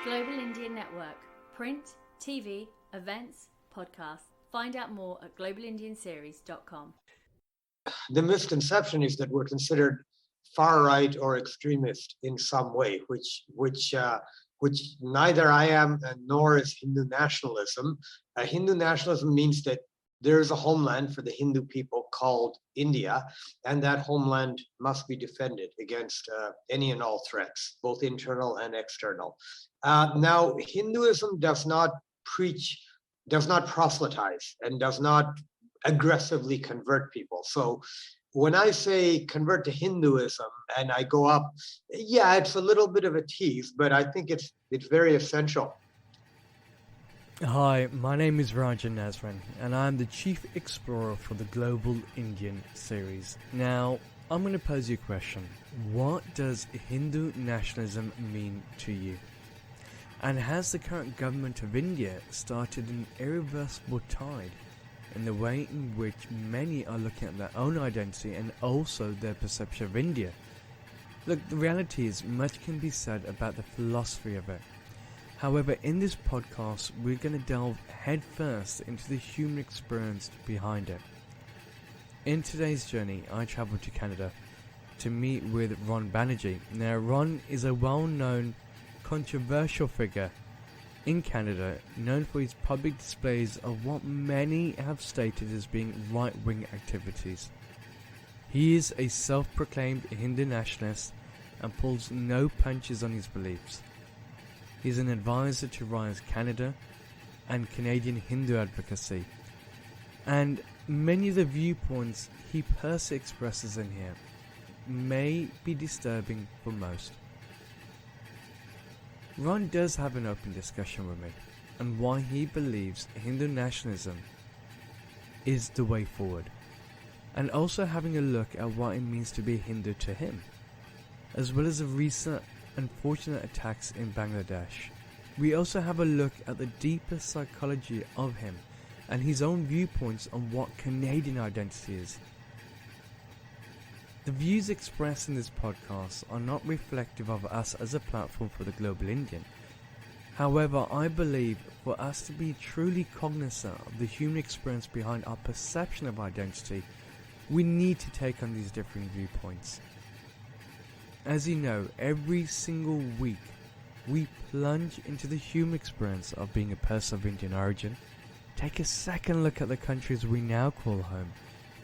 Global Indian Network. Print, TV, events, podcasts. Find out more at globalindianseries.com. The misconception is that we're considered far right or extremist in some way, which neither I am nor is Hindu nationalism. Hindu nationalism means that there is a homeland for the Hindu people called India, and that homeland must be defended against any and all threats, both internal and external. Now, Hinduism does not proselytize, and does not aggressively convert people. So when I say convert to Hinduism and I go up, yeah, it's a little bit of a tease, but I think it's very essential. Hi, my name is Rajan, and I'm the Chief Explorer for the Global Indian series. Now, I'm going to pose you a question. What does Hindu nationalism mean to you? And has the current government of India started an irreversible tide in the way in which many are looking at their own identity and also their perception of India? Look, the reality is much can be said about the philosophy of it. However, in this podcast, we're going to delve headfirst into the human experience behind it. In today's journey, I travelled to Canada to meet with Ron Banerjee. Now, Ron is a well-known controversial figure in Canada, known for his public displays of what many have stated as being right-wing activities. He is a self-proclaimed Hindu nationalist and pulls no punches on his beliefs. He's an advisor to Rise Canada and Canadian Hindu Advocacy, and many of the viewpoints he personally expresses in here may be disturbing for most. Ron does have an open discussion with me on why he believes Hindu nationalism is the way forward, and also having a look at what it means to be Hindu to him, as well as the recent unfortunate attacks in Bangladesh. We also have a look at the deeper psychology of him and his own viewpoints on what Canadian identity is. The views expressed in this podcast are not reflective of us as a platform for the Global Indian. However, I believe for us to be truly cognizant of the human experience behind our perception of identity, we need to take on these differing viewpoints. As you know, every single week we plunge into the human experience of being a person of Indian origin, take a second look at the countries we now call home,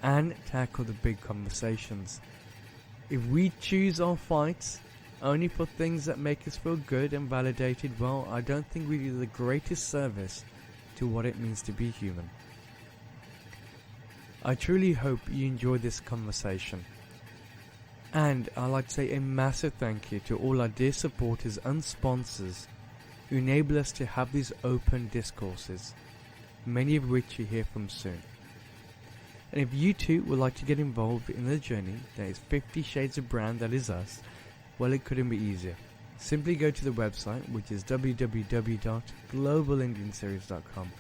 and tackle the big conversations. If we choose our fights only for things that make us feel good and validated, well, I don't think we do the greatest service to what it means to be human. I truly hope you enjoyed this conversation. And I'd like to say a massive thank you to all our dear supporters and sponsors who enable us to have these open discourses, many of which you hear from soon. And if you too would like to get involved in the journey that is 50 Shades of Brown, that is us, well, it couldn't be easier. Simply go to the website, which is www.globalindianseries.com,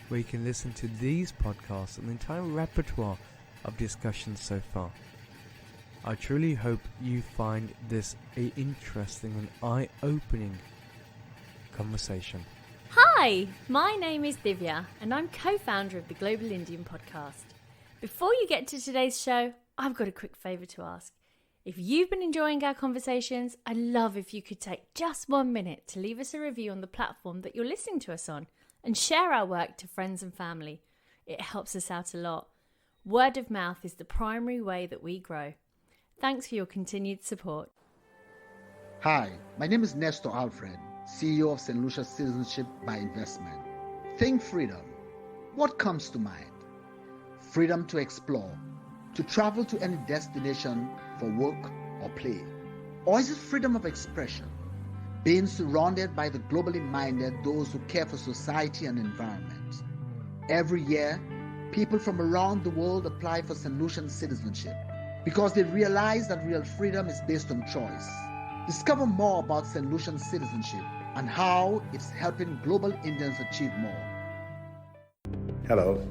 where you can listen to these podcasts and the entire repertoire of discussions so far. I truly hope you find this an interesting and eye-opening conversation. Hi, my name is Divya and I'm co-founder of the Global Indian podcast. Before you get to today's show, I've got a quick favour to ask. If you've been enjoying our conversations, I'd love if you could take just 1 minute to leave us a review on the platform that you're listening to us on and share our work to friends and family. It helps us out a lot. Word of mouth is the primary way that we grow. Thanks for your continued support. Hi, my name is Nestor Alfred, CEO of St. Lucia Citizenship by Investment. Think freedom. What comes to mind? Freedom to explore, to travel to any destination for work or play. Or is it freedom of expression? Being surrounded by the globally minded, those who care for society and environment. Every year, people from around the world apply for St. Lucian citizenship because they realize that real freedom is based on choice. Discover more about St. Lucian citizenship and how it's helping global Indians achieve more. Hello,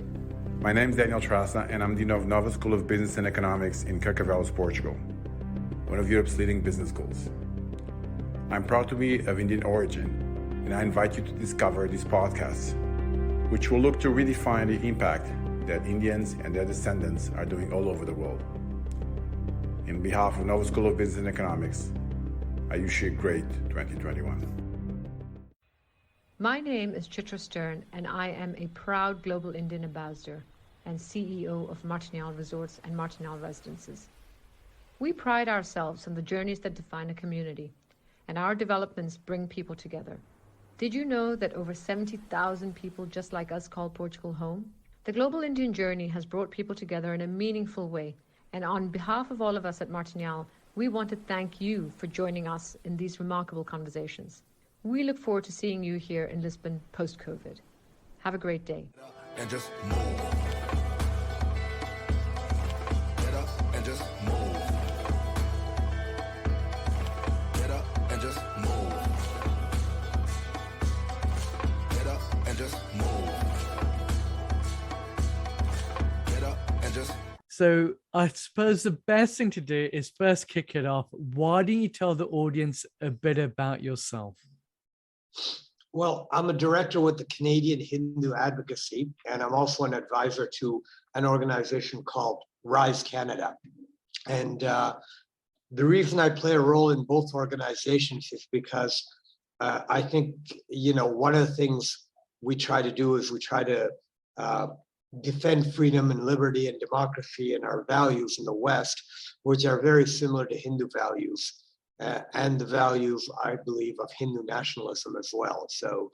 my name is Daniel Trassa and I'm Dean of Nova School of Business and Economics in Carcavelos, Portugal, one of Europe's leading business schools. I'm proud to be of Indian origin and I invite you to discover these podcasts, which will look to redefine the impact that Indians and their descendants are doing all over the world. In behalf of Nova School of Business and Economics, I wish you a great 2021. My name is Chitra Stern, and I am a proud Global Indian Ambassador and CEO of Martinal Resorts and Martinal Residences. We pride ourselves on the journeys that define a community, and our developments bring people together. Did you know that over 70,000 people just like us call Portugal home? The Global Indian journey has brought people together in a meaningful way, and on behalf of all of us at Martinal, we want to thank you for joining us in these remarkable conversations. We look forward to seeing you here in Lisbon post-COVID. Have a great day. And just move. Get up and just move. Get up and just move. Get up and just move. Get up and just. So I suppose the best thing to do is first kick it off. Why don't you tell the audience a bit about yourself? Well, I'm a director with the Canadian Hindu Advocacy, and I'm also an advisor to an organization called Rise Canada. And the reason I play a role in both organizations is because I think, one of the things we try to do is we try to defend freedom and liberty and democracy and our values in the West, which are very similar to Hindu values. And the values, I believe, of Hindu nationalism as well. So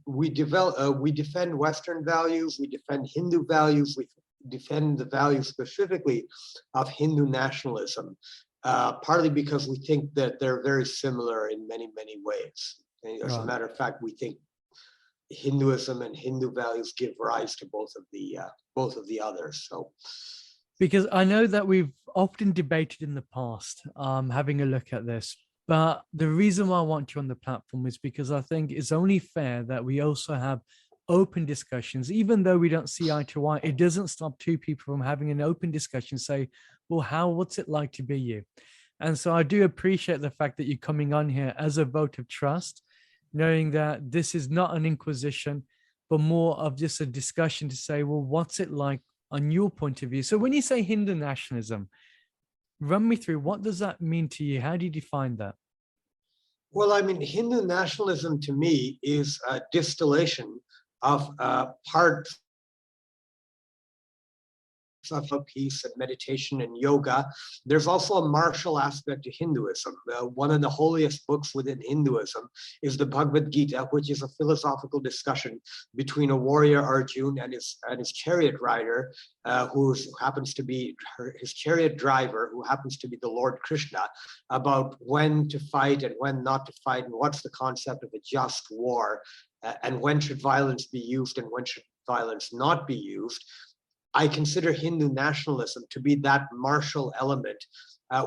we defend Western values, we defend Hindu values, we defend the values specifically of Hindu nationalism, partly because we think that they're very similar in many, many ways. And as a matter of fact, we think Hinduism and Hindu values give rise to both of the others. So. Because I know that we've often debated in the past, having a look at this, but the reason why I want you on the platform is because I think it's only fair that we also have open discussions. Even though we don't see eye to eye, it doesn't stop two people from having an open discussion, say, well, what's it like to be you? And so I do appreciate the fact that you're coming on here as a vote of trust, knowing that this is not an inquisition, but more of just a discussion to say, well, what's it like on your point of view? So when you say Hindu nationalism, run me through, what does that mean to you? How do you define that? Well, I mean, Hindu nationalism to me is a distillation of parts of peace and meditation and yoga. There's also a martial aspect to Hinduism. One of the holiest books within Hinduism is the Bhagavad Gita, which is a philosophical discussion between a warrior Arjun and his chariot rider, who happens to be his chariot driver, who happens to be the Lord Krishna, about when to fight and when not to fight, and what's the concept of a just war, and when should violence be used and when should violence not be used. I consider Hindu nationalism to be that martial element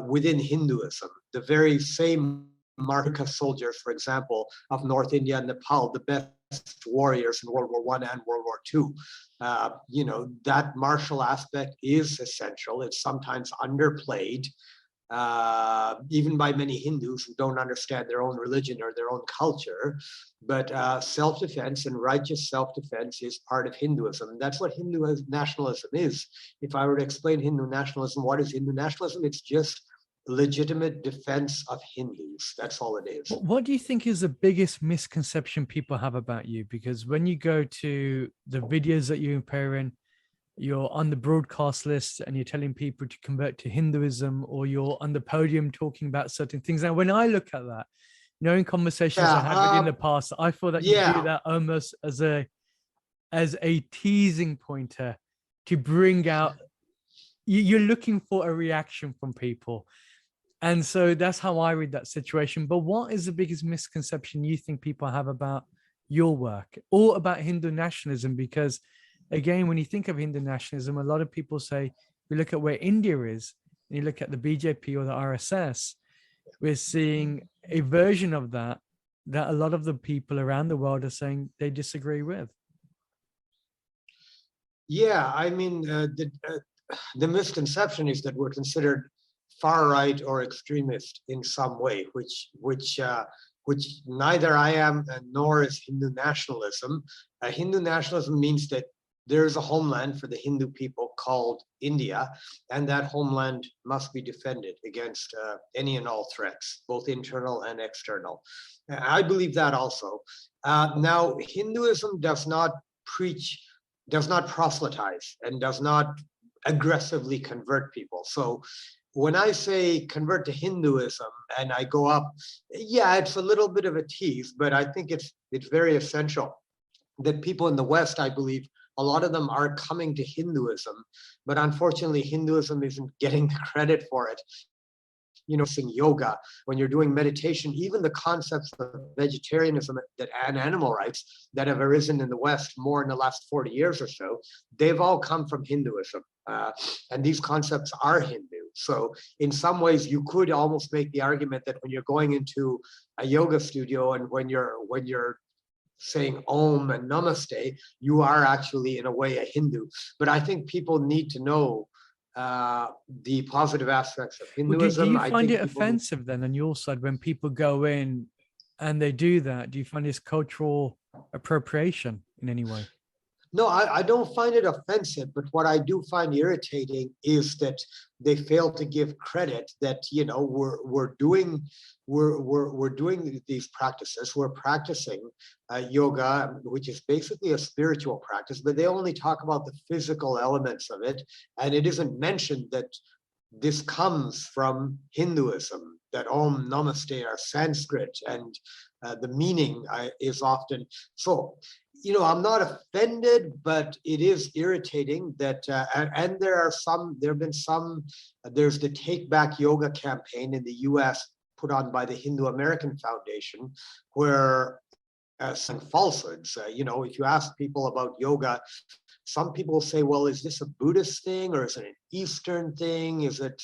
within Hinduism. The very same Marika soldiers, for example, of North India and Nepal, the best warriors in World War I and World War II. That martial aspect is essential. It's sometimes underplayed, even by many Hindus who don't understand their own religion or their own culture. But self-defense and righteous self-defense is part of Hinduism. And that's what Hindu nationalism is. If I were to explain Hindu nationalism, what is Hindu nationalism? It's just legitimate defense of Hindus. That's all it is. What do you think is the biggest misconception people have about you? Because when you go to the videos that you appear in, you're on the broadcast list and you're telling people to convert to Hinduism, or you're on the podium talking about certain things. Now, when I look at that, in conversations I had in the past, I feel that you do that almost as a teasing pointer to bring out, you're looking for a reaction from people. And so that's how I read that situation. But what is the biggest misconception you think people have about your work or about Hindu nationalism? Because again, when you think of Hindu nationalism, a lot of people say, you look at where India is, and you look at the BJP or the RSS, we're seeing a version of that a lot of the people around the world are saying they disagree with. Yeah, I mean, the misconception is that we're considered far right or extremist in some way, which which neither I am nor is Hindu nationalism. Hindu nationalism means that there is a homeland for the Hindu people called India, and that homeland must be defended against any and all threats, both internal and external. I believe that also. Now, Hinduism does not preach, does not proselytize, and does not aggressively convert people. So when I say convert to Hinduism and I go up, yeah, it's a little bit of a tease, but I think it's very essential that people in the West, I believe, a lot of them are coming to Hinduism, but unfortunately, Hinduism isn't getting the credit for it. You know, in yoga, when you're doing meditation, even the concepts of vegetarianism and animal rights that have arisen in the West more in the last 40 years or so, they've all come from Hinduism. And these concepts are Hindu. So in some ways, you could almost make the argument that when you're going into a yoga studio and when you're saying Om and Namaste, you are actually in a way a Hindu. But I think people need to know the positive aspects of Hinduism. Well, do you find it offensive then on your side when people go in and they do that? Do you find this cultural appropriation in any way? No, I don't find it offensive, but what I do find irritating is that they fail to give credit that, you know, we're doing these practices. We're practicing yoga, which is basically a spiritual practice, but they only talk about the physical elements of it, and it isn't mentioned that this comes from Hinduism, that Om Namaste are Sanskrit, and the meaning is often so. You know, I'm not offended, but it is irritating that, and there's the Take Back Yoga campaign in the US put on by the Hindu American Foundation, where some falsehoods, you know, if you ask people about yoga, some people say, well, is this a Buddhist thing or is it an Eastern thing? Is it,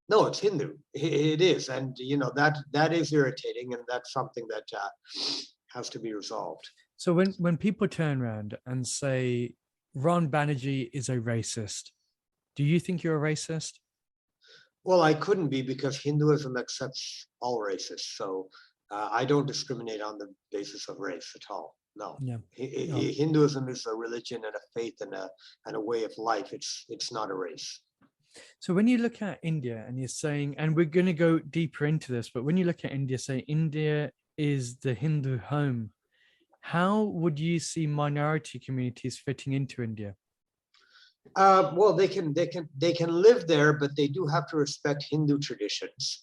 no, it's Hindu, it is. And, you know, that is irritating, and that's something that has to be resolved. So when people turn around and say Ron Banerjee is a racist, do you think you're a racist? Well, I couldn't be, because Hinduism accepts all races. So I don't discriminate on the basis of race at all. No. Yeah. Hinduism is a religion and a faith and a way of life. It's not a race. So when you look at India and you're saying, and we're going to go deeper into this, but when you look at India, say India is the Hindu home, how would you see minority communities fitting into India? Well, they can live there, but they do have to respect Hindu traditions.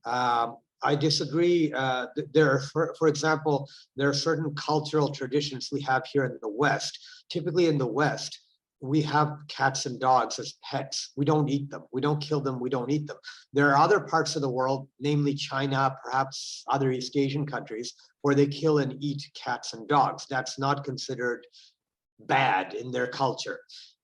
I disagree. For example, there are certain cultural traditions we have here in the West. Typically in the West, we have cats and dogs as pets. We don't eat them. We don't kill them. We don't eat them. There are other parts of the world, namely China, perhaps other East Asian countries, where they kill and eat cats and dogs. That's not considered bad in their culture.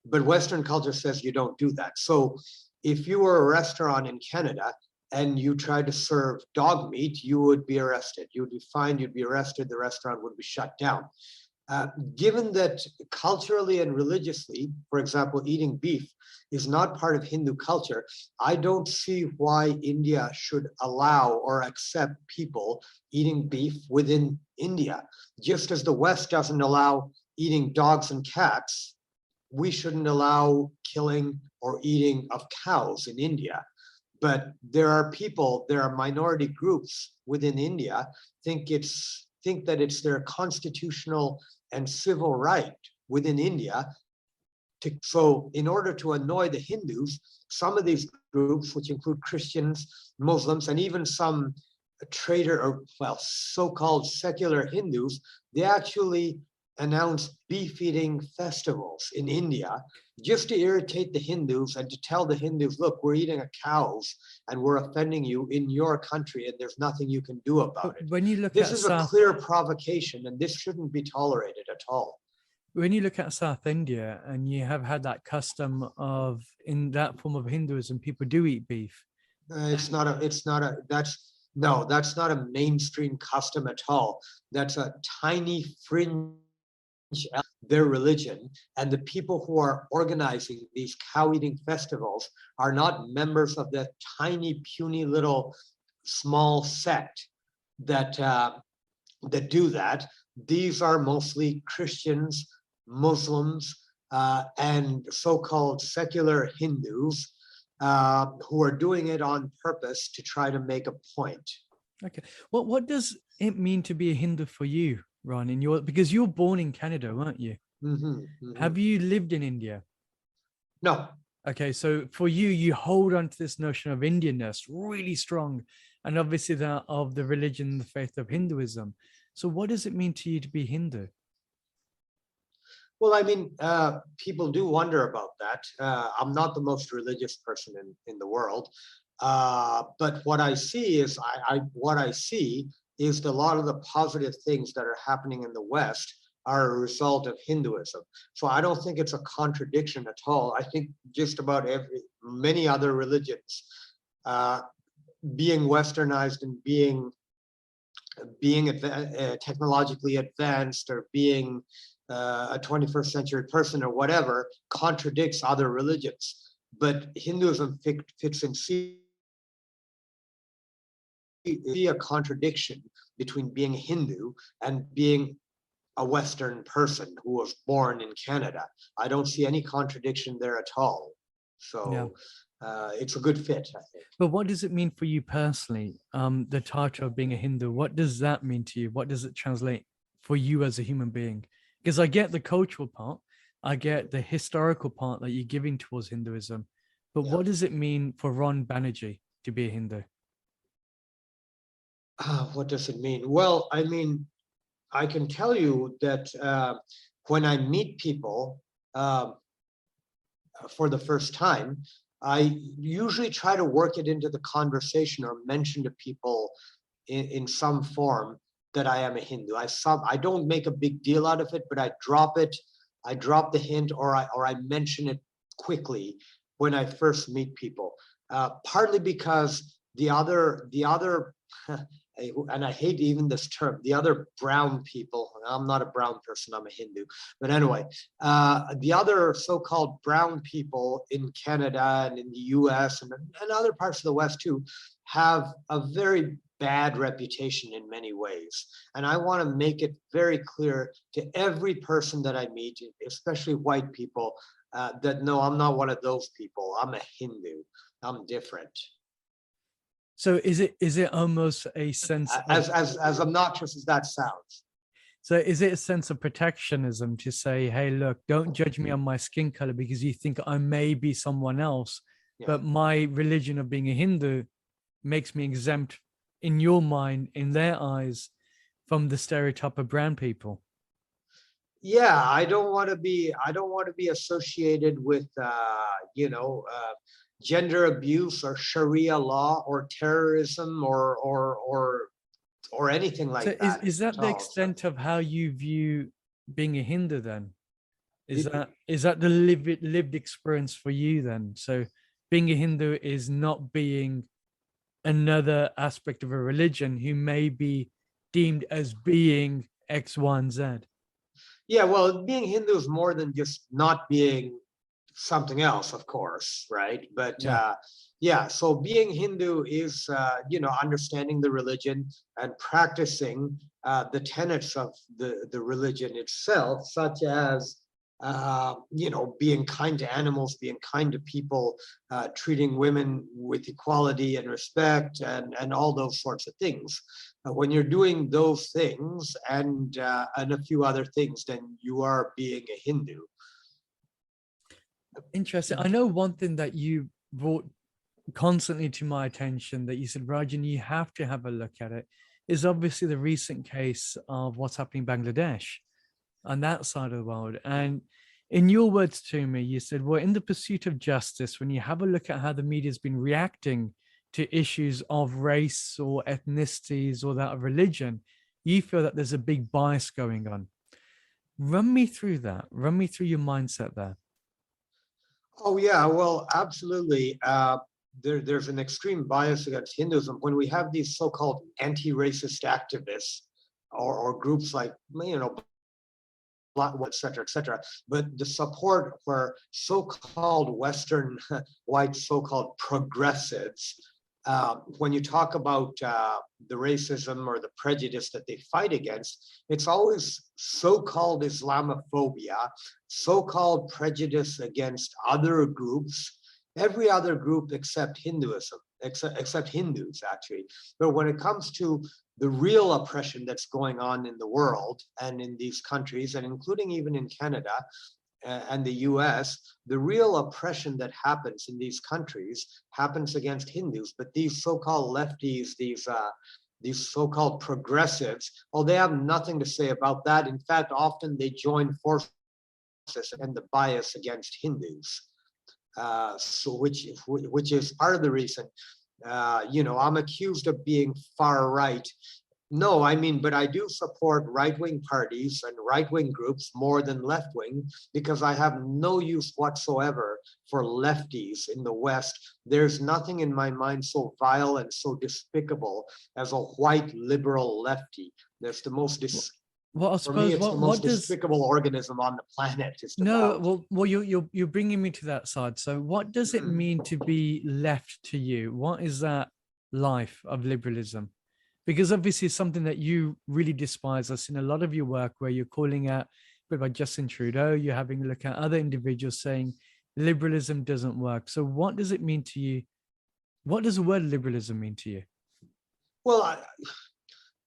But Western culture says you don't do that. So if you were a restaurant in Canada and you tried to serve dog meat, you would be arrested. You would be fined, you'd be arrested, the restaurant would be shut down. Given that culturally and religiously, for example, eating beef is not part of Hindu culture, I don't see why India should allow or accept people eating beef within India. Just as the West doesn't allow eating dogs and cats, we shouldn't allow killing or eating of cows in India. But there are minority groups within India think that it's their constitutional and civil right within India. So in order to annoy the Hindus, some of these groups, which include Christians, Muslims, and even some so-called secular Hindus, they actually announce beef-eating festivals in India just to irritate the Hindus and to tell the Hindus, look, we're eating cows and we're offending you in your country and there's nothing you can do about it. When you look this is a clear provocation, and this shouldn't be tolerated at all. When you look at South India and you have had that custom of, in that form of Hinduism, people do eat beef. That's not a mainstream custom at all. That's a tiny fringe their religion, and the people who are organizing these cow-eating festivals are not members of that tiny, puny little small sect. that do that. These are mostly Christians, Muslims, and so-called secular Hindus who are doing it on purpose to try to make a point. Okay. What does it mean to be a Hindu for you, Ron? Because you're born in Canada, weren't you? Have you lived in India? No. Okay, so for you, you hold on to this notion of Indianness really strong, and obviously that of the religion, the faith of Hinduism. So what does it mean to you to be Hindu? Well, I mean, people do wonder about that. I'm not the most religious person in the world, but what I see is that a lot of the positive things that are happening in the West are a result of Hinduism. So I don't think it's a contradiction at all. I think just about many other religions being westernized and being technologically advanced or being a 21st century person or whatever contradicts other religions. But Hinduism fits in see a contradiction between being Hindu and being a Western person who was born in Canada. I don't see any contradiction there at all. So it's a good fit, I think. But what does it mean for you personally? The title of being a Hindu, what does that mean to you? What does it translate for you as a human being? Because I get the cultural part, I get the historical part that you're giving towards Hinduism, but what does it mean for Ron Banerjee to be a Hindu? What does it mean? Well, I mean, I can tell you that when I meet people for the first time, I usually try to work it into the conversation or mention to people in some form that I am a Hindu. I don't make a big deal out of it, but I drop it. I drop the hint, or I mention it quickly when I first meet people. Partly because the other, and I hate even this term, the other brown people. I'm not a brown person, I'm a Hindu. But anyway, the other so-called brown people in Canada and in the US and other parts of the West too have a very bad reputation in many ways. And I want to make it very clear to every person that I meet, especially white people, that no, I'm not one of those people. I'm a Hindu. I'm different. So is it almost a sense as obnoxious as that sounds? So is it a sense of protectionism to say, hey, look, don't judge me on my skin color because you think I may be someone else, but my religion of being a Hindu makes me exempt in your mind, in their eyes, from the stereotype of brown people? Yeah, I don't want to be associated with gender abuse or Sharia law or terrorism or anything like that. Is that the extent of how you view being a Hindu then? Is that the lived experience for you then? So being a Hindu is not being another aspect of a religion who may be deemed as being X, Y, and Z. Yeah, well, being Hindu is more than just not being something else, of course, right? But so being Hindu is understanding the religion and practicing the tenets of the religion itself, such as being kind to animals, being kind to people, treating women with equality and respect, and all those sorts of things. When you're doing those things and a few other things, then you are being a Hindu. Interesting. I know one thing that you brought constantly to my attention that you said, Rajan, you have to have a look at it, is obviously the recent case of what's happening in Bangladesh on that side of the world. And in your words to me, you said, well, in the pursuit of justice, when you have a look at how the media has been reacting to issues of race or ethnicities or that of religion, you feel that there's a big bias going on. Run me through that. Run me through your mindset there. Oh, yeah, well, absolutely. There's an extreme bias against Hinduism when we have these so-called anti-racist activists or groups like, et cetera, but the support for so-called Western white so-called progressives when you talk about the racism or the prejudice that they fight against, it's always so-called Islamophobia, so-called prejudice against other groups, every other group except Hinduism, except Hindus, actually. But when it comes to the real oppression that's going on in the world and in these countries, and including even in Canada, and the US, the real oppression that happens in these countries happens against Hindus. But these so-called lefties, these so-called progressives, well, they have nothing to say about that. In fact, often they join forces and the bias against Hindus. So which is part of the reason, I'm accused of being far right. No, I mean, but I do support right-wing parties and right-wing groups more than left-wing, because I have no use whatsoever for lefties in the West. There's nothing in my mind so vile and so despicable as a white liberal lefty. That's the most well, I for me, suppose it's the most despicable organism on the planet. You're bringing me to that side. So what does it mean to be left to you? What is that life of liberalism? Because obviously it's something that you really despise. I've seen a lot of your work where you're calling out, but by Justin Trudeau, you're having a look at other individuals saying liberalism doesn't work. So what does it mean to you? What does the word liberalism mean to you? Well,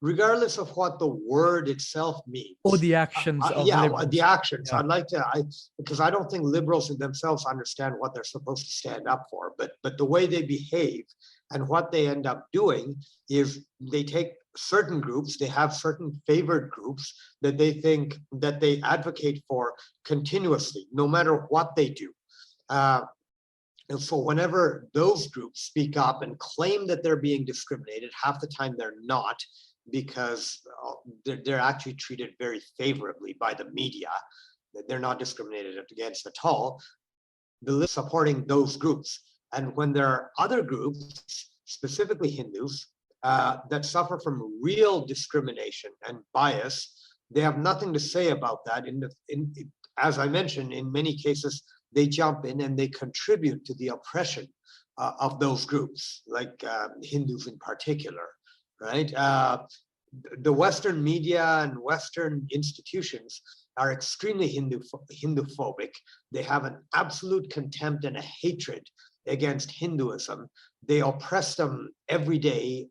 regardless of what the word itself means, or the actions of liberals. The actions. Yeah. I'd like to, because I don't think liberals in themselves understand what they're supposed to stand up for, but the way they behave and what they end up doing is they take certain groups, they have certain favored groups that they think that they advocate for continuously, no matter what they do. And so whenever those groups speak up and claim that they're being discriminated, half the time they're not, because they're actually treated very favorably by the media. They're not discriminated against at all. The supporting those groups. And when there are other groups, specifically Hindus, that suffer from real discrimination and bias, they have nothing to say about that. As I mentioned, in many cases, they jump in and they contribute to the oppression of those groups, like Hindus in particular, right? The Western media and Western institutions are extremely Hinduphobic. They have an absolute contempt and a hatred against Hinduism. They oppress them every day,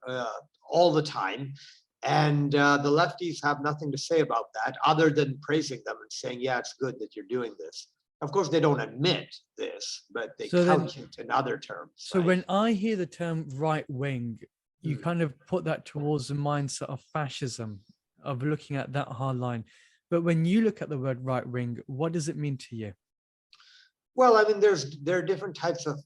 all the time. And the lefties have nothing to say about that other than praising them and saying, yeah, it's good that you're doing this. Of course, they don't admit this, but they couch it in other terms. So right? when I hear the term right wing, you kind of put that towards the mindset of fascism, of looking at that hard line. But when you look at the word right wing, what does it mean to you? Well, I mean, there are different types of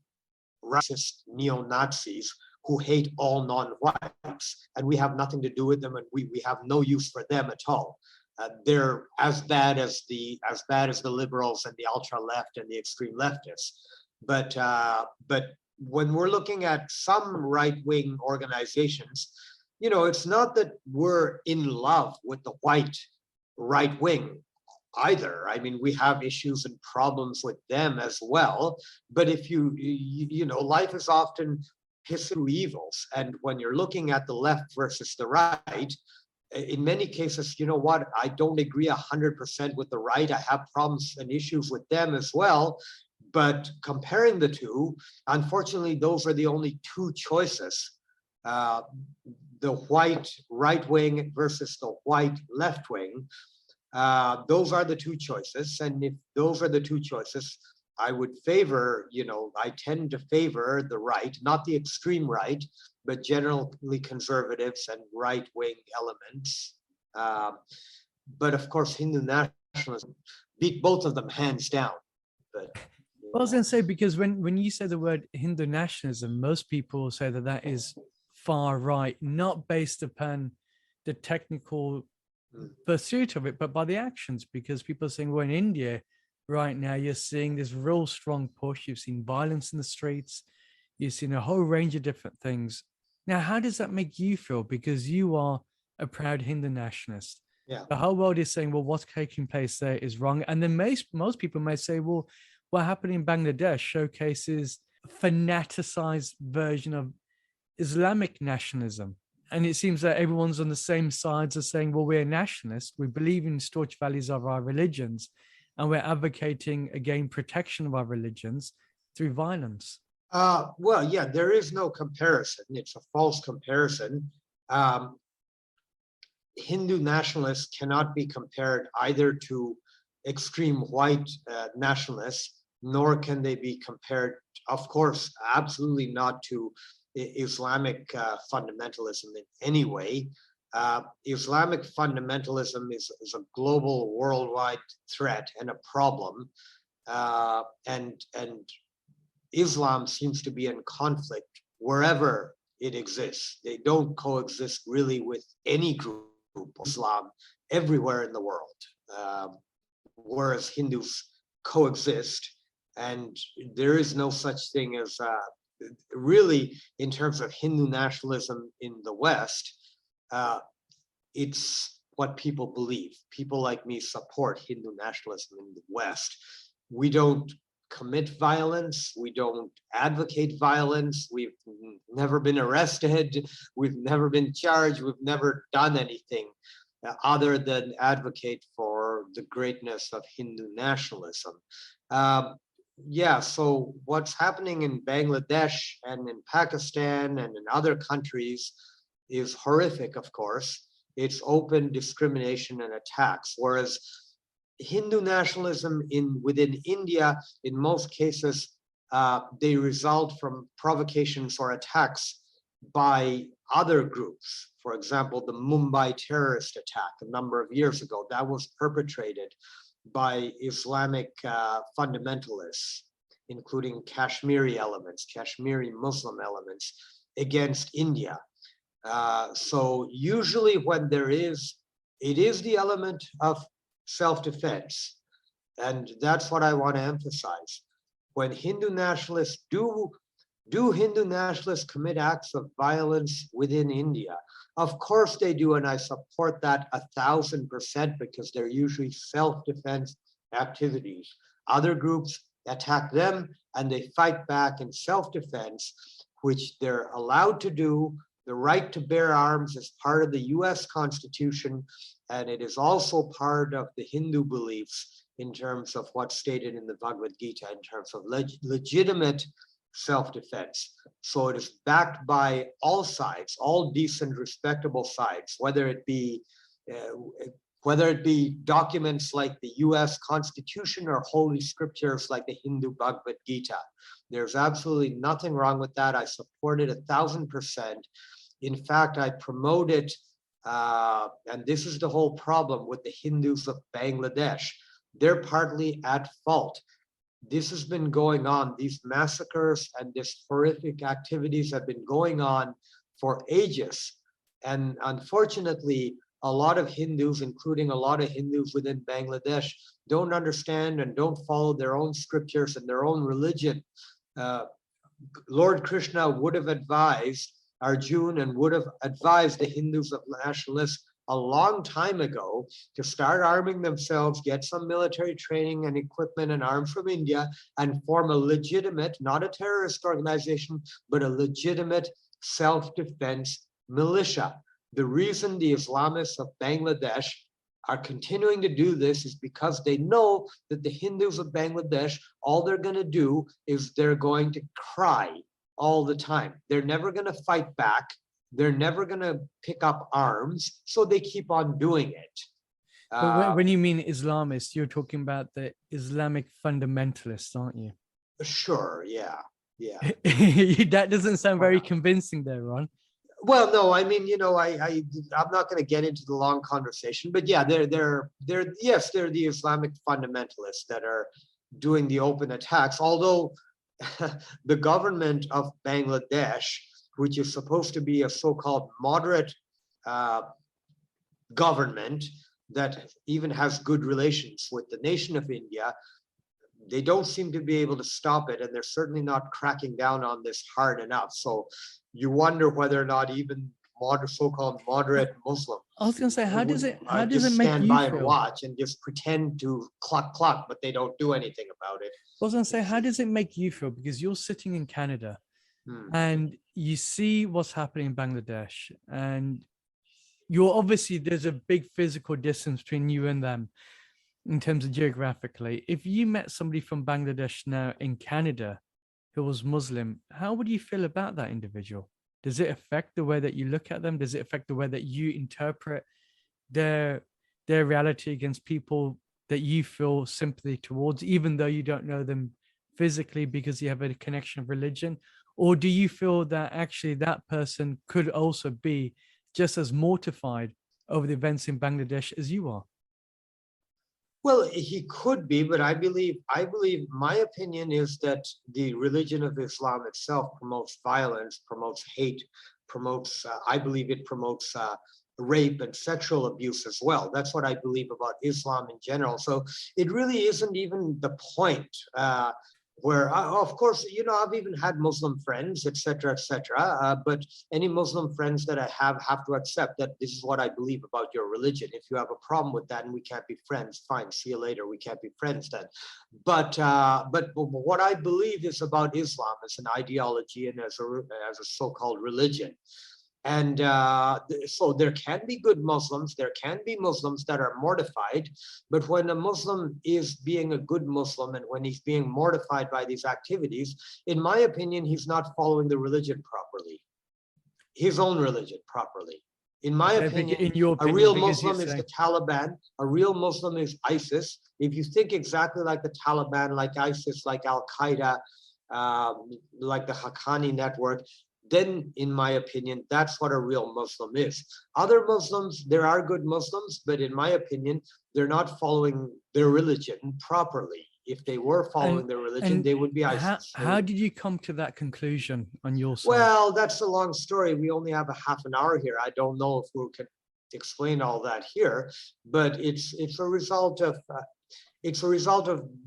racist neo-Nazis who hate all non-whites, and we have nothing to do with them, and we have no use for them at all. They're as bad as the liberals and the ultra-left and the extreme leftists. But when we're looking at some right-wing organizations, it's not that we're in love with the white right wing either. I mean, we have issues and problems with them as well. But if life is often pissed through evils. And when you're looking at the left versus the right, in many cases, you know what? I don't agree 100% with the right. I have problems and issues with them as well. But comparing the two, unfortunately, those are the only two choices. The white right wing versus the white left wing. Those are the two choices. And if those are the two choices, I would favor, I tend to favor the right, not the extreme right, but generally conservatives and right-wing elements. But of course, Hindu nationalism beat both of them hands down. But I was going to say, because when you say the word Hindu nationalism, most people say that is far right, not based upon the technical pursuit of it, but by the actions, because people are saying, well, in India right now, you're seeing this real strong push. You've seen violence in the streets. You've seen a whole range of different things. Now, how does that make you feel? Because you are a proud Hindu nationalist. Yeah. The whole world is saying, well, what's taking place there is wrong. And then most people may say, well, what happened in Bangladesh showcases a fanaticized version of Islamic nationalism. And it seems that everyone's on the same sides of saying, well, we're nationalists. We believe in staunch values of our religions, and we're advocating again protection of our religions through violence. Well, yeah, there is no comparison. It's a false comparison. Hindu nationalists cannot be compared either to extreme white nationalists, nor can they be compared, of course, absolutely not to Islamic fundamentalism in any way. Islamic fundamentalism is a global, worldwide threat and a problem, and Islam seems to be in conflict wherever it exists. They don't coexist really with any group of Islam everywhere in the world, whereas Hindus coexist, and there is no such thing as really, in terms of Hindu nationalism in the West, it's what people believe. People like me support Hindu nationalism in the West. We don't commit violence. We don't advocate violence. We've never been arrested. We've never been charged. We've never done anything other than advocate for the greatness of Hindu nationalism. Yeah, so what's happening in Bangladesh and in Pakistan and in other countries is horrific, of course. It's open discrimination and attacks, whereas Hindu nationalism within India, in most cases, they result from provocations or attacks by other groups. For example, the Mumbai terrorist attack a number of years ago, that was perpetrated by Islamic fundamentalists, including Kashmiri elements, Kashmiri Muslim elements against India. So usually when it is the element of self-defense, and that's what I want to emphasize. When Hindu nationalists do Hindu nationalists commit acts of violence within India? Of course they do, and I support that 1,000% because they're usually self-defense activities. Other groups attack them and they fight back in self-defense, which they're allowed to do. The right to bear arms is part of the US Constitution, and it is also part of the Hindu beliefs in terms of what's stated in the Bhagavad Gita in terms of legitimate self-defense. So it is backed by all sides, all decent, respectable sides, whether it be documents like the US Constitution or holy scriptures like the Hindu Bhagavad Gita. There's absolutely nothing wrong with that. I support it 1,000%. In fact, I promote it, and this is the whole problem with the Hindus of Bangladesh. They're partly at fault. This has been going on, these massacres and these horrific activities have been going on for ages. And unfortunately, a lot of Hindus, including a lot of Hindus within Bangladesh, don't understand and don't follow their own scriptures and their own religion. Lord Krishna would have advised Arjuna and would have advised the Hindus of nationalists a long time ago to start arming themselves, get some military training and equipment and arms from India, and form a legitimate, not a terrorist organization, but a legitimate self-defense militia. The reason the Islamists of Bangladesh are continuing to do this is because they know that the Hindus of Bangladesh, all they're going to do is they're going to cry all the time. They're never going to fight back. They're never going to pick up arms, so they keep on doing it. But when you mean Islamists, you're talking about the Islamic fundamentalists, aren't you? Sure, yeah. That doesn't sound very convincing there, Ron. Well, no, I mean, I'm not going to get into the long conversation, but yeah, they're the Islamic fundamentalists that are doing the open attacks, although the government of Bangladesh, which is supposed to be a so-called moderate government that even has good relations with the nation of India, they don't seem to be able to stop it, and they're certainly not cracking down on this hard enough. So you wonder whether or not even so-called moderate Muslims. I was going to say, how does it make you feel? Stand by and watch and just pretend to cluck, but they don't do anything about it. I was going to say, how does it make you feel? Because you're sitting in Canada, and you see what's happening in Bangladesh, and you're obviously, there's a big physical distance between you and them in terms of geographically. If you met somebody from Bangladesh now in Canada who was Muslim, how would you feel about that individual? Does it affect the way that you look at them? Does it affect the way that you interpret their reality against people that you feel sympathy towards, even though you don't know them physically because you have a connection of religion? Or do you feel that actually that person could also be just as mortified over the events in Bangladesh as you are? Well, he could be, but I believe my opinion is that the religion of Islam itself promotes violence, promotes hate, promotes, I believe it promotes rape and sexual abuse as well. That's what I believe about Islam in general. So it really isn't even the point where, of course, you know, I've even had Muslim friends, etc., etc. But any Muslim friends that I have to accept that this is what I believe about your religion. If you have a problem with that and we can't be friends, fine, see you later. We can't be friends then. But what I believe is about Islam as an ideology and as a so-called religion. And so there can be good Muslims, there can be Muslims that are mortified, but when a Muslim is being a good Muslim and when he's being mortified by these activities, in my opinion, he's not following the religion properly, his own religion properly. In my opinion, a real Muslim is the Taliban, a real Muslim is ISIS. If you think exactly like the Taliban, like ISIS, like Al-Qaeda, like the Haqqani network, then in my opinion, that's what a real Muslim is. Other Muslims, there are good Muslims, but in my opinion, they're not following their religion properly. If they were following their religion, they would be ISIS. How did you come to that conclusion on your side? Well, that's a long story. We only have a half an hour here. I don't know if we can explain all that here, but it's a result of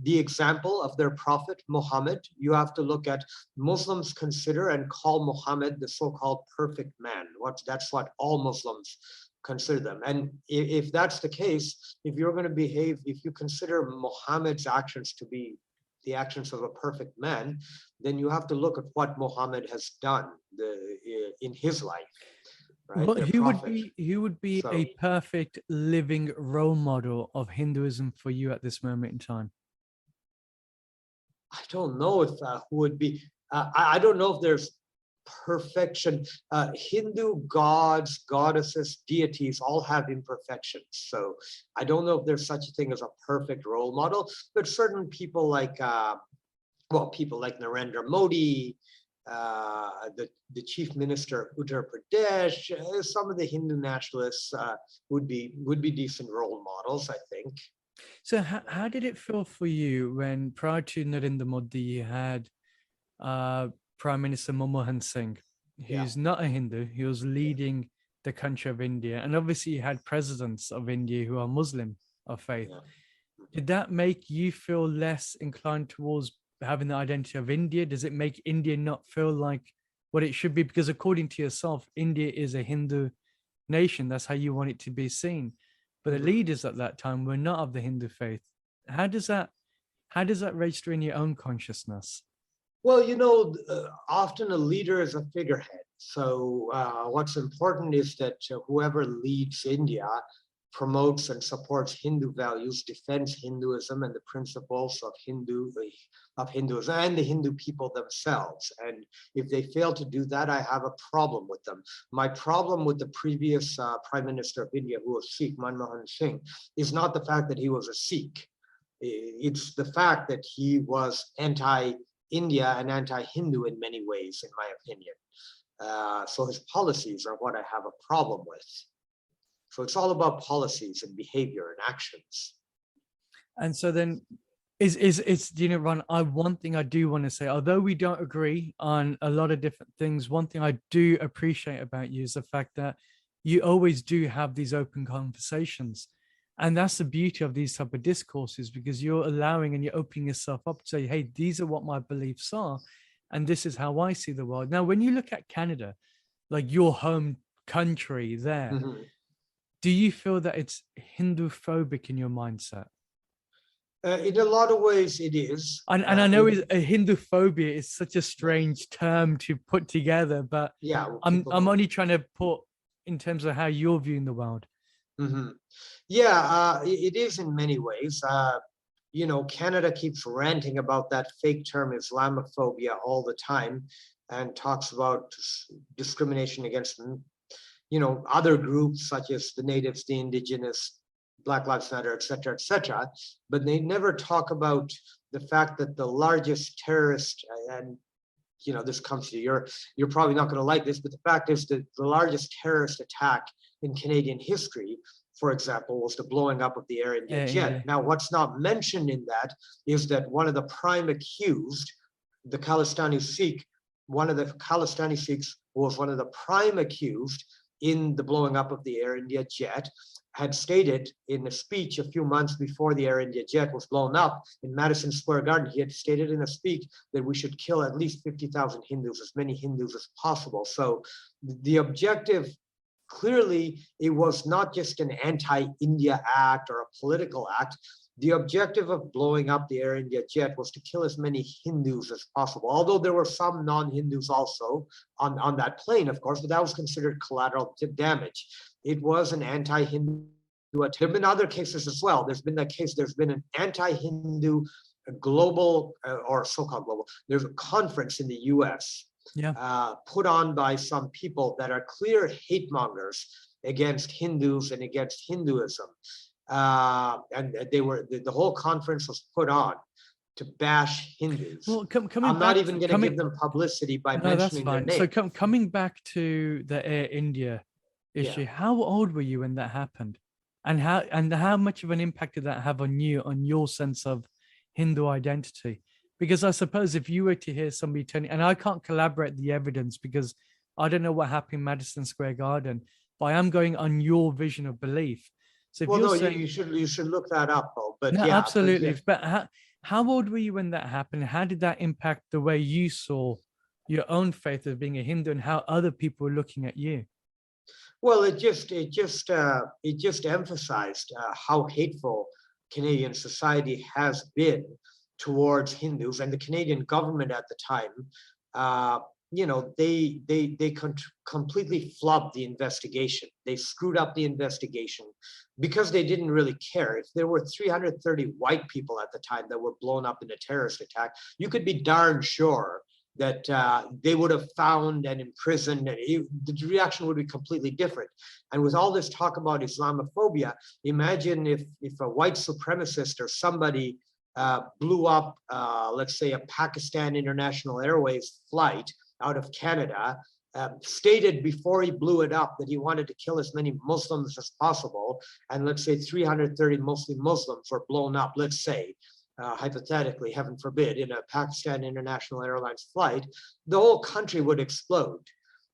the example of their prophet Muhammad. You have to look at, Muslims consider and call Muhammad the so-called perfect man. That's what all Muslims consider them. And if that's the case, if you're going to behave, if you consider Muhammad's actions to be the actions of a perfect man, then you have to look at what Muhammad has done in his life. Right? Well, who would be a perfect living role model of Hinduism for you at this moment in time? I don't know if who would be. I don't know if there's perfection. Hindu gods, goddesses, deities all have imperfections. So I don't know if there's such a thing as a perfect role model. But certain people like, people like Narendra Modi, the chief minister of Uttar Pradesh, some of the Hindu nationalists would be decent role models, I think. So how did it feel for you when prior to Narendra Modi you had Prime Minister Manmohan Singh, who's not a Hindu, he was leading the country of India, and obviously you had presidents of India who are Muslim of faith. Did that make you feel less inclined towards having the identity of India? Does it make India not feel like what it should be? Because according to yourself, India is a Hindu nation. That's how you want it to be seen. But the leaders at that time were not of the Hindu faith. How does that register in your own consciousness? Well, you know, often a leader is a figurehead. So what's important is that whoever leads India promotes and supports Hindu values, defends Hinduism and the principles of Hinduism and the Hindu people themselves. And if they fail to do that, I have a problem with them. My problem with the previous Prime Minister of India, who was Sikh, Manmohan Singh, is not the fact that he was a Sikh. It's the fact that he was anti-India and anti-Hindu in many ways, in my opinion. So his policies are what I have a problem with. So it's all about policies and behavior and actions. And so then Ron, one thing I do want to say, although we don't agree on a lot of different things, one thing I do appreciate about you is the fact that you always do have these open conversations. And that's the beauty of these type of discourses, because you're allowing and you're opening yourself up to say, hey, these are what my beliefs are, and this is how I see the world. Now, when you look at Canada, like your home country there, do you feel that it's Hindu phobic in your mindset? In a lot of ways, it is. And I know a Hinduphobia is such a strange term to put together, but yeah, I'm only trying to put in terms of how you're viewing the world. Mm-hmm. Yeah, it is in many ways. Canada keeps ranting about that fake term Islamophobia all the time and talks about discrimination against, other groups such as the natives, the indigenous, Black Lives Matter, et cetera, but they never talk about the fact that the largest terrorist, and this comes to you're probably not going to like this, but the fact is that the largest terrorist attack in Canadian history, for example, was the blowing up of the Air India jet. Yeah. Now, what's not mentioned in that is that one of the prime accused, the Khalistani Sikh, one of the Khalistani Sikhs was one of the prime accused in the blowing up of the Air India jet, had stated in a speech a few months before the Air India jet was blown up in Madison Square Garden, he had stated in a speech that we should kill at least 50,000 Hindus, as many Hindus as possible. So the objective, clearly, it was not just an anti-India act or a political act. The objective of blowing up the Air India jet was to kill as many Hindus as possible, although there were some non-Hindus also on that plane, of course, but that was considered collateral damage. It was an anti-Hindu attack. There have been other cases as well. There's been an anti-Hindu global, or so-called global, there's a conference in the US put on by some people that are clear hate mongers against Hindus and against Hinduism. And the whole conference was put on to bash Hindus. Well, I'm not even going to give them publicity by mentioning their name. So coming back to the Air India issue, how old were you when that happened, and how much of an impact did that have on you, on your sense of Hindu identity? Because I suppose if you were to hear somebody telling, and I can't collaborate the evidence because I don't know what happened in Madison Square Garden, but I am going on your vision of belief. So if saying, you should look that up, though. But no, yeah, absolutely. But how old were you when that happened? How did that impact the way you saw your own faith as being a Hindu and how other people were looking at you? Well, it just emphasized how hateful Canadian society has been towards Hindus, and the Canadian government at the time. They completely flubbed the investigation. They screwed up the investigation because they didn't really care. If there were 330 white people at the time that were blown up in a terrorist attack, you could be darn sure that they would have found and imprisoned, and the reaction would be completely different. And with all this talk about Islamophobia, imagine if a white supremacist or somebody blew up, let's say, a Pakistan International Airways flight out of Canada, stated before he blew it up that he wanted to kill as many Muslims as possible, and let's say 330 mostly Muslims were blown up, let's say, hypothetically, heaven forbid, in a Pakistan International Airlines flight, the whole country would explode.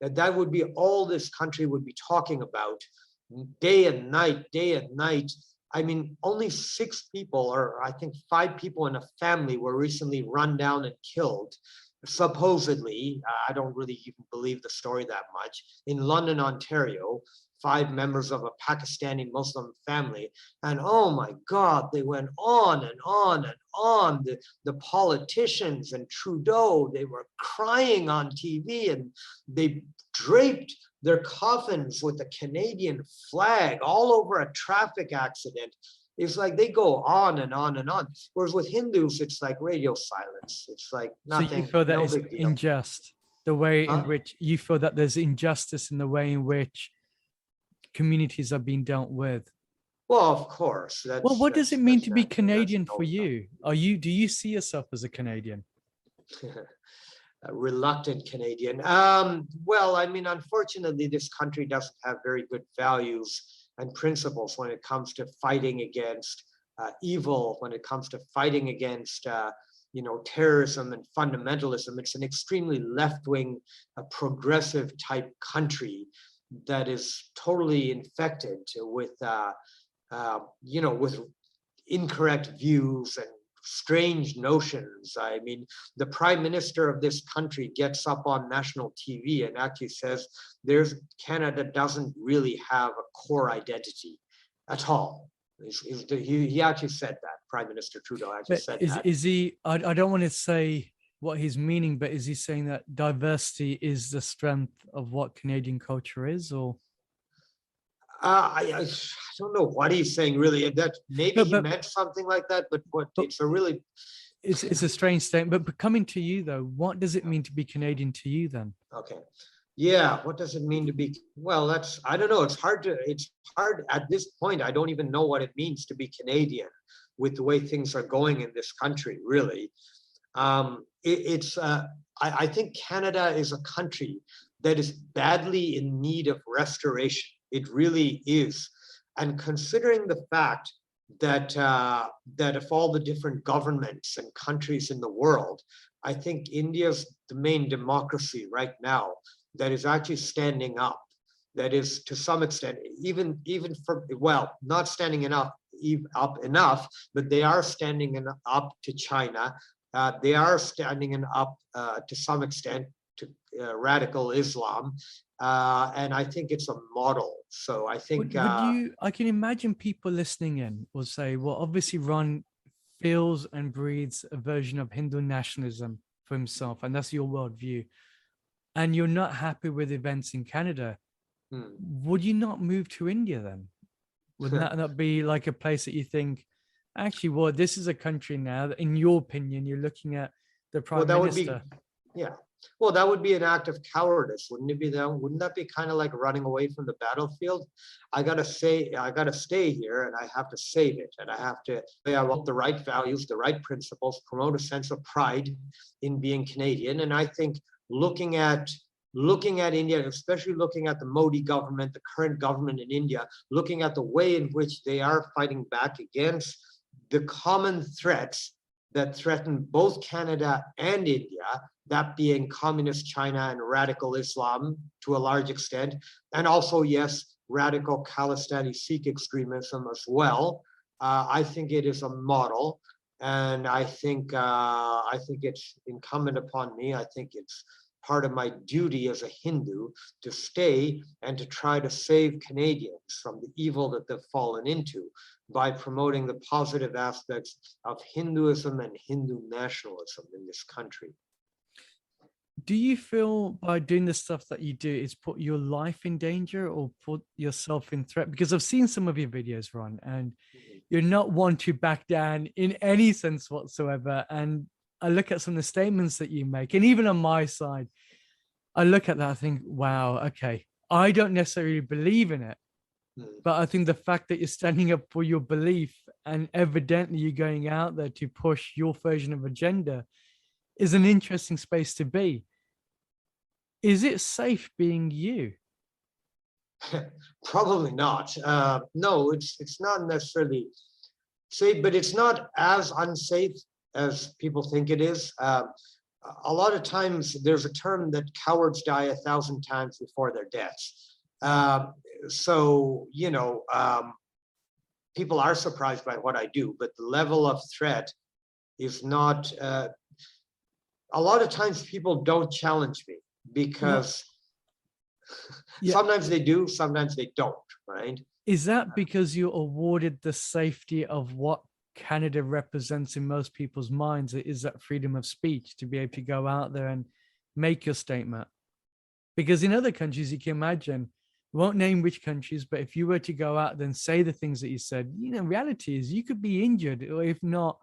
That would be all this country would be talking about day and night. I mean, only 6 people, or I think 5 people in a family were recently run down and killed, supposedly. I don't really even believe the story that much. In London, Ontario, 5 members of a Pakistani Muslim family. And oh my God, they went on and on and on. The politicians and Trudeau, they were crying on TV, and they draped their coffins with the Canadian flag all over a traffic accident. It's like they go on and on and on. Whereas with Hindus, it's like radio silence. It's like nothing. So you feel that it's unjust, the way in which you feel that there's injustice in the way in which communities are being dealt with? Well, of course. Well, what does it mean to be Canadian for you? Do you see yourself as a Canadian? A reluctant Canadian. Well, I mean, unfortunately, this country doesn't have very good values and principles when it comes to fighting against evil, when it comes to fighting against terrorism and fundamentalism. It's an extremely left-wing, progressive type country that is totally infected with with incorrect views and strange notions. I mean, the prime minister of this country gets up on national TV and actually says Canada doesn't really have a core identity at all. He actually said that. Prime Minister Trudeau actually But said is that. is he? I don't want to say what he's meaning, but is he saying that diversity is the strength of what Canadian culture is, or? I don't know what he's saying really. That maybe But he but, meant something like that, but but it's a really it's a strange statement. But coming to you though, what does it mean to be Canadian to you then? okay. Yeah, what does it mean to be? Well, I don't know. It's hard at this point. I don't even know what it means to be Canadian with the way things are going in this country, really. I think Canada is a country that is badly in need of restoration. It really is. And considering the fact that of all the different governments and countries in the world, I think India's the main democracy right now that is actually standing up, that is to some extent, even for, well, not standing up enough, but they are standing up to China. They are standing up to some extent to radical Islam. And I think it's a model. So I think I can imagine people listening in will say, well, obviously Ron feels and breathes a version of Hindu nationalism for himself, and that's your worldview. And you're not happy with events in Canada. Would you not move to India then? Would that not be like a place that you think, actually, well, this is a country now that, in your opinion, you're looking at the prime minister? Yeah. Well, that would be an act of cowardice, wouldn't it be? Wouldn't that be kind of like running away from the battlefield? I gotta stay here, and I have to save it, and I want the right values, the right principles, promote a sense of pride in being Canadian. And I think looking at India, especially looking at the Modi government, the current government in India, looking at the way in which they are fighting back against the common threats that threaten both Canada and India, that being communist China and radical Islam to a large extent, and also, yes, radical Khalistani Sikh extremism as well. I think it is a model, and I think it's incumbent upon me. I think it's part of my duty as a Hindu to stay and to try to save Canadians from the evil that they've fallen into by promoting the positive aspects of Hinduism and Hindu nationalism in this country. Do you feel by doing the stuff that you do, it's put your life in danger or put yourself in threat? Because I've seen some of your videos, Ron, and you're not one to back down in any sense whatsoever. And I look at some of the statements that you make, and even on my side, I look at that, I think, wow, okay, I don't necessarily believe in it, but I think the fact that you're standing up for your belief and evidently you're going out there to push your version of agenda is an interesting space to be. Is it safe being you? Probably not. No, it's not necessarily safe, but it's not as unsafe as people think it is. A lot of times there's a term that cowards die 1,000 times before their deaths. So, people are surprised by what I do, but the level of threat is not, a lot of times people don't challenge me because sometimes they do, sometimes they don't, right? Is that because you're awarded the safety of what Canada represents in most people's minds? Is that freedom of speech to be able to go out there and make your statement? Because in other countries, you can imagine, we won't name which countries, but if you were to go out there and say the things that you said, reality is you could be injured, or if not,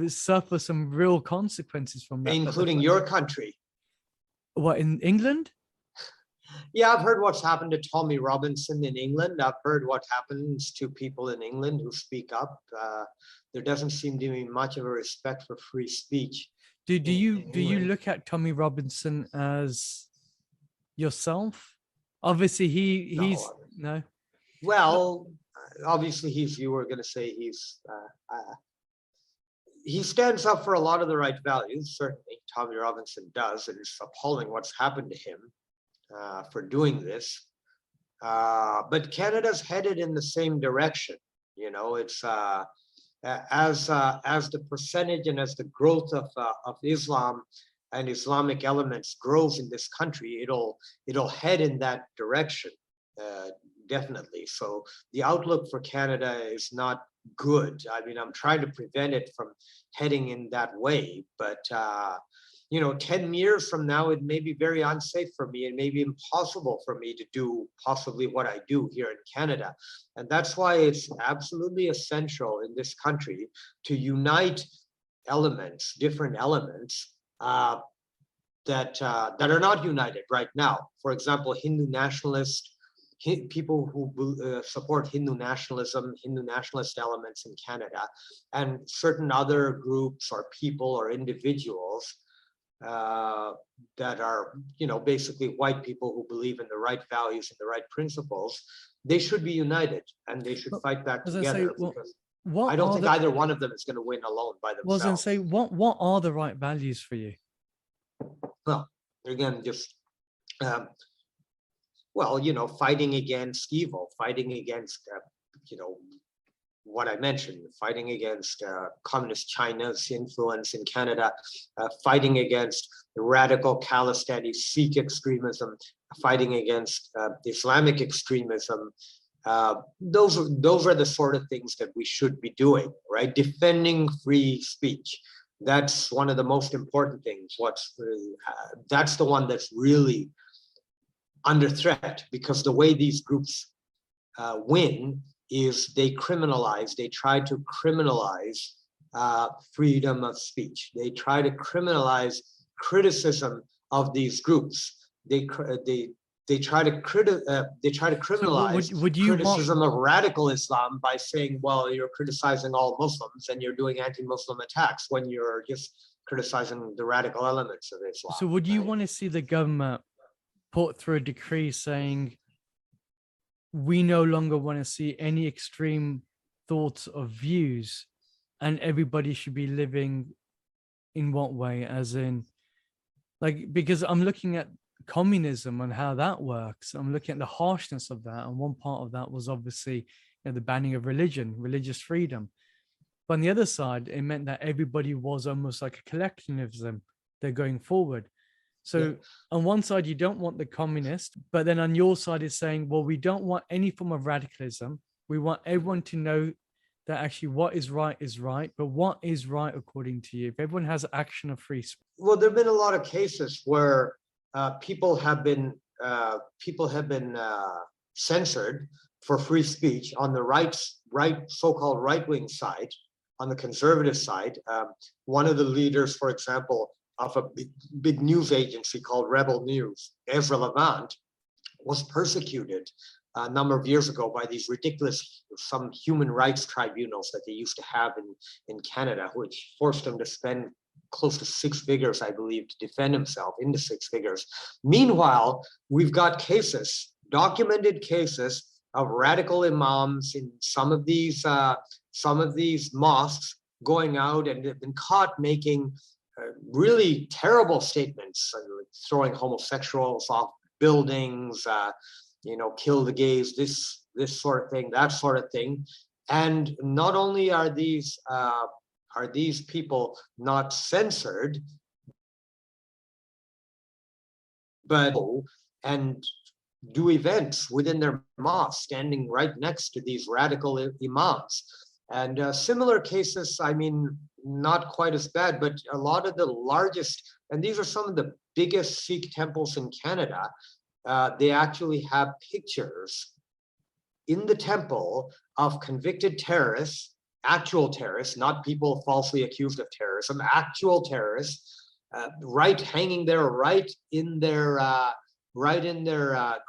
suffer some real consequences from that. Including your country. What, in England? Yeah, I've heard what's happened to Tommy Robinson in England. I've heard what happens to people in England who speak up. There doesn't seem to be much of a respect for free speech. Do you look at Tommy Robinson as yourself? Obviously, he's no. Well, obviously you were going to say he stands up for a lot of the right values. Certainly, Tommy Robinson does, and it's appalling what's happened to him for doing this. But Canada's headed in the same direction. It's as the percentage and as the growth of Islam and Islamic elements grows in this country, it'll head in that direction. definitely. So the outlook for Canada is not good. I mean, I'm trying to prevent it from heading in that way, but 10 years from now, it may be very unsafe for me. It may be impossible for me to do possibly what I do here in Canada. And that's why it's absolutely essential in this country to unite elements, different elements that are not united right now. For example, Hindu nationalist, people who support Hindu nationalism, Hindu nationalist elements in Canada, and certain other groups or people or individuals that are, basically white people who believe in the right values and the right principles. They should be united and they should fight back together. Because I don't think either one of them is going to win alone by themselves. Well, I was going to say, what are the right values for you? Well, again, just fighting against evil, fighting against what I mentioned, fighting against communist China's influence in Canada, fighting against the radical Khalistani Sikh extremism, fighting against Islamic extremism. Those are the sort of things that we should be doing, right? Defending free speech. That's one of the most important things. That's the one that's really under threat, because the way these groups win is they try to criminalize freedom of speech. They try to criminalize criticism of these groups. They try to criminalize criticism of radical Islam by saying, well, you're criticizing all Muslims and you're doing anti-Muslim attacks, when you're just criticizing the radical elements of Islam. So would you want to see the government put through a decree saying, we no longer want to see any extreme thoughts or views, and everybody should be living in what way? As in, because I'm looking at communism and how that works. I'm looking at the harshness of that. And one part of that was obviously the banning of religious freedom. But on the other side, it meant that everybody was almost like a collectivism. They're going forward. So on one side, you don't want the communist, but then on your side is saying, well, we don't want any form of radicalism. We want everyone to know that actually what is right, but what is right according to you? If everyone has action of free speech. Well, there have been a lot of cases where people have been censored for free speech on the so-called right-wing side, on the conservative side. One of the leaders, for example, of a big news agency called Rebel News, Ezra Levant, was persecuted a number of years ago by these ridiculous, some human rights tribunals that they used to have in Canada, which forced him to spend close to 6 figures, I believe, to defend himself, into 6 figures. Meanwhile, we've got documented cases of radical imams in some of these mosques going out and have been caught making really terrible statements, throwing homosexuals off buildings, kill the gays, this sort of thing, that sort of thing. And not only are these people not censored, but and do events within their mosque, standing right next to these radical imams. And similar cases, I mean, not quite as bad, but a lot of the largest, and these are some of the biggest Sikh temples in Canada, they actually have pictures in the temple of convicted terrorists, actual terrorists, not people falsely accused of terrorism, actual terrorists, hanging there right in their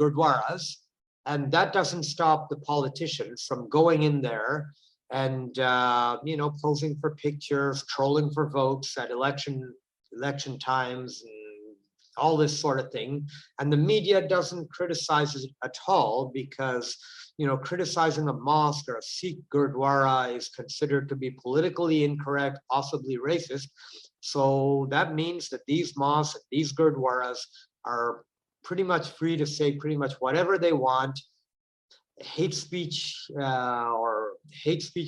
gurdwaras. And that doesn't stop the politicians from going in there and posing for pictures, trolling for votes at election times, and all this sort of thing. And the media doesn't criticize it at all, because criticizing a mosque or a Sikh gurdwara is considered to be politically incorrect, possibly racist. So that means that these mosques, these gurdwaras, are pretty much free to say pretty much whatever they want. Hate speech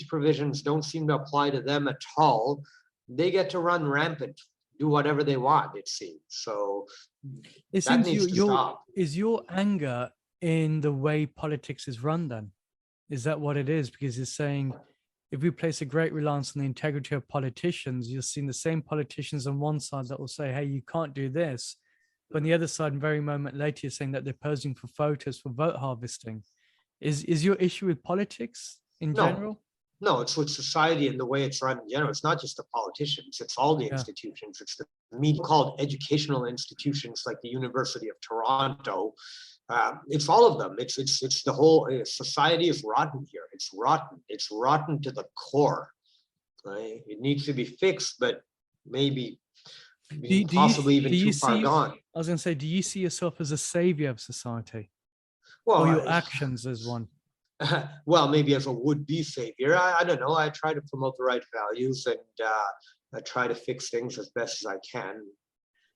provisions don't seem to apply to them at all. They get to run rampant, do whatever they want, it seems. So it seems is your anger in the way politics is run then? Is that what it is? Because you're saying if we place a great reliance on the integrity of politicians, you're seeing the same politicians on one side that will say, hey, you can't do this. But on the other side, very moment later, you're saying that they're posing for photos for vote harvesting. Is your issue with politics in general? No, it's with society and the way it's run in general. It's not just the politicians, it's all the institutions. It's the media called educational institutions like the University of Toronto. It's all of them. It's the whole society is rotten here. It's rotten. It's rotten to the core. Right? It needs to be fixed, but maybe possibly even too far gone. I was going to say, do you see yourself as a savior of society? Well, or your actions as one? Well, maybe as a would-be savior. I don't know. I try to promote the right values and I try to fix things as best as I can.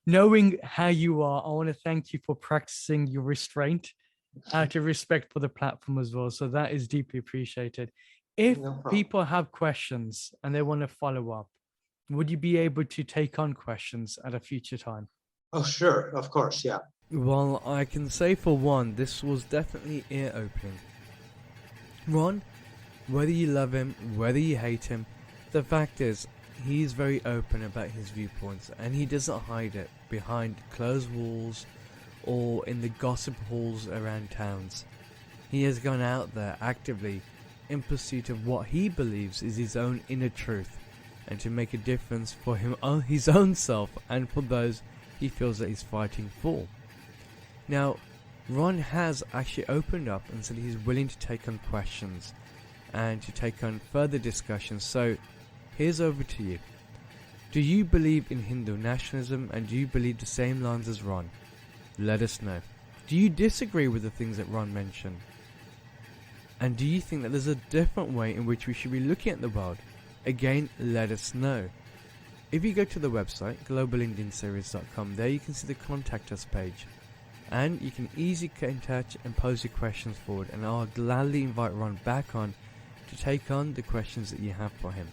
Knowing how you are, I want to thank you for practicing your restraint out of respect for the platform as well. So that is deeply appreciated. If people have questions and they want to follow up, would you be able to take on questions at a future time? Oh, sure. Of course. Yeah. Well, I can say for one, this was definitely ear-opening. Ron, whether you love him, whether you hate him, the fact is, he's very open about his viewpoints and he doesn't hide it behind closed walls or in the gossip halls around towns. He has gone out there actively in pursuit of what he believes is his own inner truth and to make a difference for his own self and for those he feels that he's fighting for. Now, Ron has actually opened up and said he's willing to take on questions and to take on further discussions. So, here's over to you. Do you believe in Hindu nationalism and do you believe the same lines as Ron? Let us know. Do you disagree with the things that Ron mentioned? And do you think that there's a different way in which we should be looking at the world? Again, let us know. If you go to the website, globalindianseries.com, there you can see the contact us page. And you can easily get in touch and pose your questions forward, and I'll gladly invite Ron back on to take on the questions that you have for him.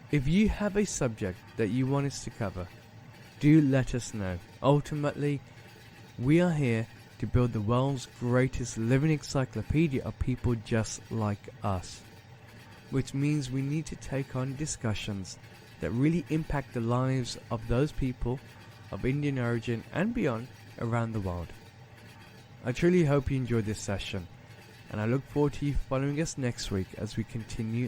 If you have a subject that you want us to cover, do let us know. Ultimately, we are here to build the world's greatest living encyclopedia of people just like us, which means we need to take on discussions that really impact the lives of those people of Indian origin and beyond around the world. I truly hope you enjoyed this session, and I look forward to you following us next week as we continue